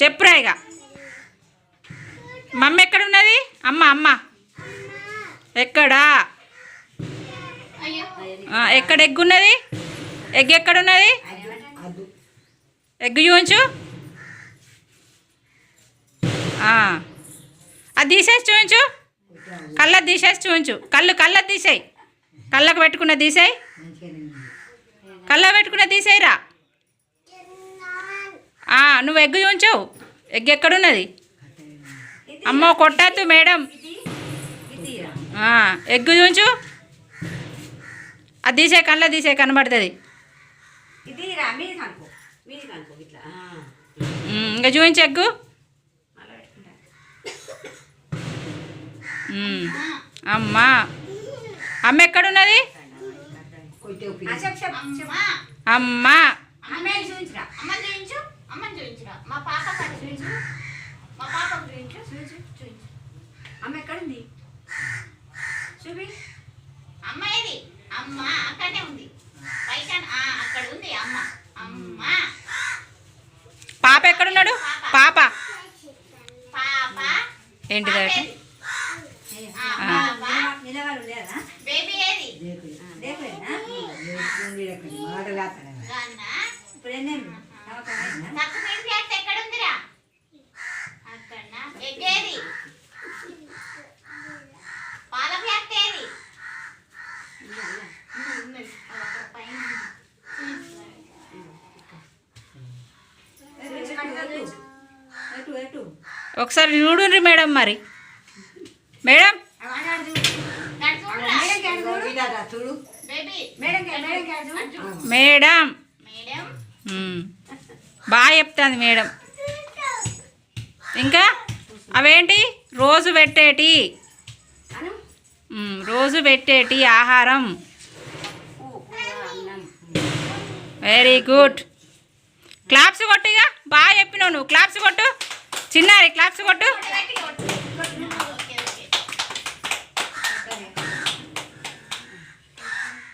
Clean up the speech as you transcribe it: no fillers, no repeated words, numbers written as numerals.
చెప్పురా ఇక. మమ్మీ ఎక్కడున్నది? అమ్మ అమ్మ ఎక్కడా? ఎక్కడ ఎగ్గు ఉన్నది? ఎగ్ ఎక్కడున్నది? ఎగ్గు చూపించు. అది తీసేసి చూపించు. కళ్ళది తీసేసి చూపించు. కళ్ళది తీసేయి. కళ్ళకు పెట్టుకున్న తీసేయి. కళ్ళ పెట్టుకున్న తీసేయిరా. నువ్వు ఎగ్గు చూపించు. ఎగ్ ఎక్కడున్నది? అమ్మో కొట్టద్దు మేడం. ఎగ్గు చూపించు. అది తీసే కళ్ళ తీసే కనబడుతుంది. ఇంకా చూపించు ఎగ్గు. అమ్మా అమ్మ ఎక్కడున్నది? అమ్మా అమ్మ ఎక్కడుంది? చూపి. అమ్మ ఏది? అమ్మ అక్కడనే ఉంది. అక్కడ ఉంది అమ్మ. అమ్మ పాప ఎక్కడున్నాడు? పాప పాప ఏంటిది? బేబీ ఏది? ఎక్కడ ఉందిరా? అక్కడ. ఎగ్గేది? పాల ఫ్యాక్ట్ ఏది? ఒకసారి చూడుండ్రి మేడం. మరి మేడం మేడం బాగా చెప్తాంది మేడం. ఇంకా అవేంటి? రోజు పెట్టేటి ఆహారం. Very good. క్లాప్స్ కొట్టు. ఇక బాగా చెప్పినావు నువ్వు. క్లాప్స్ కొట్టు. చిన్నారి క్లాప్స్ కొట్టు.